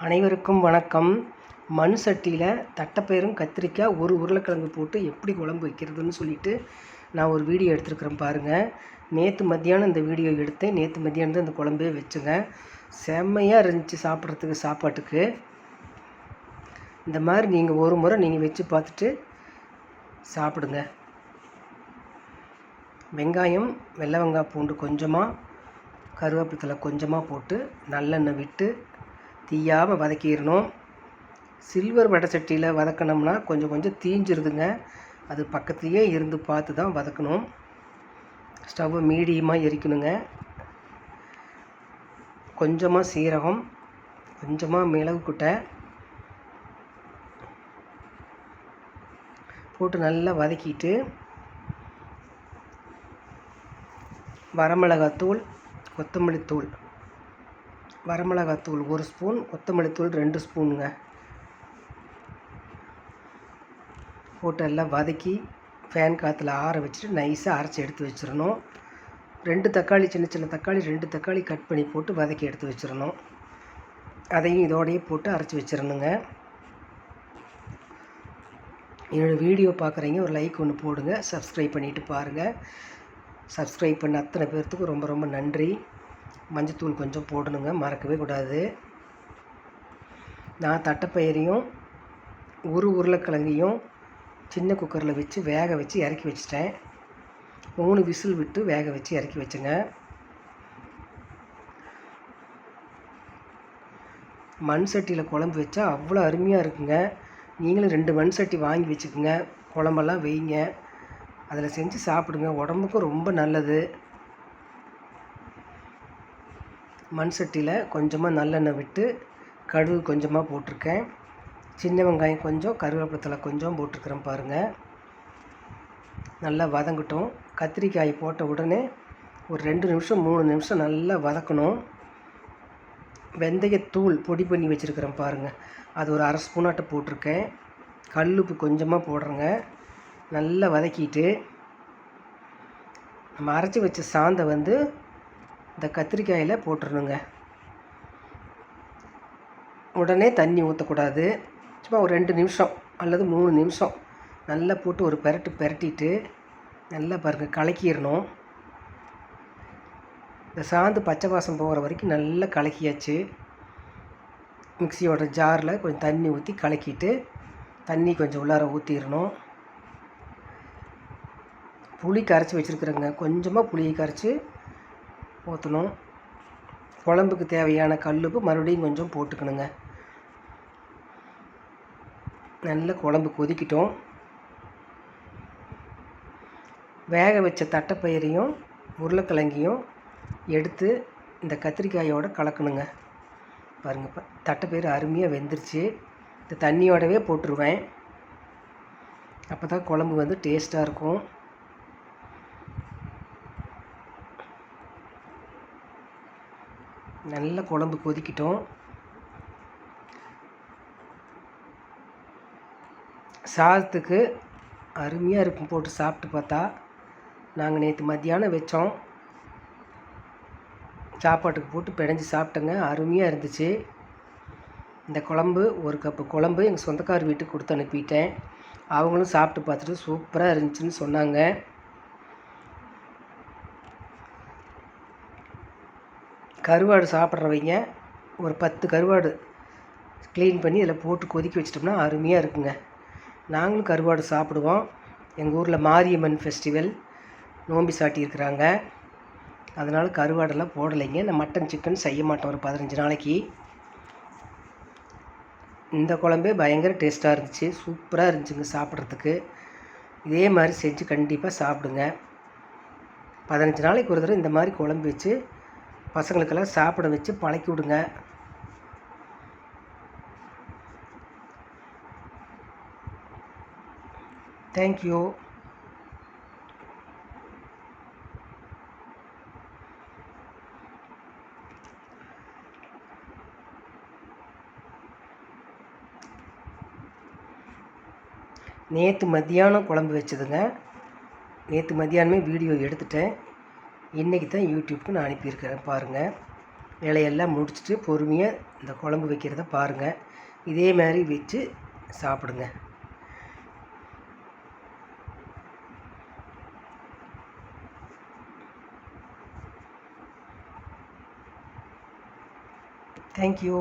அனைவருக்கும் வணக்கம். மண் சட்டியில் தட்டைப்பயிரும் கத்திரிக்காய் ஒரு உருளைக்கிழங்கு போட்டு எப்படி குழம்பு வைக்கிறதுன்னு சொல்லிட்டு நான் ஒரு வீடியோ எடுத்துருக்குறேன் பாருங்கள். நேற்று மத்தியானம் இந்த வீடியோ எடுத்தேன். நேற்று மத்தியானம் தான் இந்த குழம்பே வச்சுங்க. செம்மையாக இருந்துச்சு சாப்பிட்றதுக்கு. சாப்பாட்டுக்கு இந்த மாதிரி நீங்கள் ஒரு முறை நீங்கள் வச்சு பார்த்துட்டு சாப்பிடுங்க. வெங்காயம், வெள்ளை வெங்காயம், பூண்டு கொஞ்சமாக, கருவேப்பிலை கொஞ்சமாக போட்டு நல்லெண்ணெய் விட்டு தீயாமல் வதக்கிடணும். சில்வர் வடை சட்டியில் வதக்கினோம்னா கொஞ்சம் தீஞ்சிருதுங்க. அது பக்கத்துலேயே இருந்து பார்த்து தான் வதக்கணும். ஸ்டவ்வை மீடியமாக எரிக்கணுங்க. கொஞ்சமாக சீரகம், கொஞ்சமாக மிளகு குட்டை போட்டு நல்லா வதக்கிட்டு வரமிளகாத்தூள், கொத்தமல்லி தூள், வரமிளகாத்தூள் 1 ஸ்பூன், கொத்தமல்லி தூள் 2 ஸ்பூனுங்க போட்டு எல்லாம் வதக்கி ஃபேன் காற்றுல ஆற வச்சுட்டு நைஸாக அரைச்சி எடுத்து வச்சிடணும். 2 தக்காளி, சின்ன தக்காளி 2 தக்காளி கட் பண்ணி போட்டு வதக்கி எடுத்து வச்சிடணும். அதையும் இதோடையே போட்டு அரைச்சி வச்சிடணுங்க. என்னோடய வீடியோ பார்க்குறீங்க ஒரு லைக் ஒன்று போடுங்க. சப்ஸ்கிரைப் பண்ணிவிட்டு பாருங்கள். சப்ஸ்கிரைப் பண்ண அத்தனை பேர்த்துக்கும் ரொம்ப நன்றி. மஞ்சத்தூள் கொஞ்சம் போடணுங்க, மறக்கவே கூடாது. நான் தட்டைப்பயிரையும் ஒரு உருளைக்கிழங்கையும் சின்ன குக்கரில் வச்சு வேக வச்சு இறக்கி வச்சிட்டேன். 3 விசில் விட்டு வேக வச்சு இறக்கி வச்சுங்க. மண் சட்டியில் குழம்பு வச்சா அவ்வளோ அருமையாக இருக்குங்க. நீங்களும் 2 மண் சட்டி வாங்கி வச்சுக்கோங்க. குழம்பெல்லாம் வைங்க, அதில் செஞ்சு சாப்பிடுங்க. உடம்புக்கும் ரொம்ப நல்லது. மண் சட்டியில் கொஞ்சமாக நல்லெண்ணெய் விட்டு கடுகு கொஞ்சமாக போட்டிருக்கேன். சின்ன வெங்காயம் கொஞ்சம், கருவேப்பிலை கொஞ்சம் போட்டிருக்கிறேன் பாருங்கள். நல்லா வதங்கட்டும். கத்திரிக்காய் போட்ட உடனே ஒரு 2 நிமிஷம் 3 நிமிஷம் நல்லா வதக்கணும். வெந்தயத்தூள் பொடி பண்ணி வச்சுருக்கிறேன் பாருங்கள், அது ஒரு 1/2 ஸ்பூனாட்ட போட்டிருக்கேன். கல்லுப்பு கொஞ்சமாக போடுறேங்க. நல்லா வதக்கிட்டு நம்ம அரைச்சி வச்ச சாந்தை இந்த கத்திரிக்காயில் போட்டுடணுங்க. உடனே தண்ணி ஊற்றக்கூடாது. சும்மா ஒரு 2 நிமிஷம் அல்லது 3 நிமிஷம் நல்லா போட்டு ஒரு பெரட்டிட்டு நல்லா பாருங்கள் கலக்கிடணும். இந்த சாந்து பச்சை வாசம் போகிற வரைக்கும் நல்லா கலக்கியாச்சு. மிக்சியோட ஜாரில் கொஞ்சம் தண்ணி ஊற்றி கலக்கிட்டு தண்ணி கொஞ்சம் உள்ளார ஊற்றிடணும். புளி கரைச்சி வச்சுருக்குறேங்க. கொஞ்சமாக புளியை கரைச்சி ஊற்றணும். குழம்புக்கு தேவையான கல்லுப்பு மறுபடியும் கொஞ்சம் போட்டுக்கணுங்க. நல்ல குழம்பு கொதிக்கிட்டோம். வேக வச்ச தட்டைப்பயிரையும் உருளைக்கிழங்கையும் எடுத்து இந்த கத்திரிக்காயோடு கலக்கணுங்க. பாருங்கள், தட்டைப்பயிறு அருமையாக வெந்துருச்சு. இந்த தண்ணியோடவே போட்டுருவேன். அப்போ தான் குழம்பு டேஸ்ட்டாக இருக்கும். நல்ல குழம்பு கொதிக்கிட்டோம். சாதத்துக்கு அருமையாக இருக்கும் போட்டு சாப்பிட்டு பார்த்தா. நாங்கள் நேற்று மத்தியானம் வச்சோம், சாப்பாட்டுக்கு போட்டு பிணைஞ்சி சாப்பிட்டேங்க. அருமையாக இருந்துச்சு. இந்த குழம்பு 1 கப்பு குழம்பு எங்கள் சொந்தக்கார் வீட்டுக்கு கொடுத்து அனுப்பிட்டேன். அவங்களும் சாப்பிட்டு பார்த்துட்டு சூப்பராக இருந்துச்சுன்னு சொன்னாங்க. கருவாடு சாப்பிட்றவங்க ஒரு 10 கருவாடு க்ளீன் பண்ணி இதில் போட்டு கொதிக்க வச்சிட்டோம்னா அருமையாக இருக்குங்க. நாங்களும் கருவாடு சாப்பிடுவோம். எங்கள் ஊரில் மாரியம்மன் ஃபெஸ்டிவல் நோம்பி சாட்டியிருக்கிறாங்க. அதனால் கருவாடெல்லாம் போடலைங்க. நான் மட்டன் சிக்கன் செய்ய மாட்டோம் ஒரு 15 நாளைக்கு. இந்த குழம்பே பயங்கர டேஸ்ட்டாக இருந்துச்சு. சூப்பராக இருந்துச்சுங்க சாப்பிட்றதுக்கு. இதே மாதிரி செஞ்சு கண்டிப்பாக சாப்பிடுங்க. 15 நாளைக்கு ஒரு தடவை இந்த மாதிரி குழம்பு வச்சு பசங்களுக்கெல்லாம் சாப்பிட வச்சு பழக்கி விடுங்க. தேங்க்யூ. நேற்று மத்தியானம் குழம்பு வச்சதுங்க. நேற்று மத்தியானமே வீடியோ எடுத்துட்டேன். இன்றைக்கி தான் யூடியூப்க்கு நான் அனுப்பியிருக்கிறேன் பாருங்கள். வேலையெல்லாம் முடிச்சுட்டு பொறுமையாக இந்த குழம்பு வைக்கிறத பாருங்கள். இதே மாதிரி வச்சு சாப்பிடுங்க. தேங்க்யூ.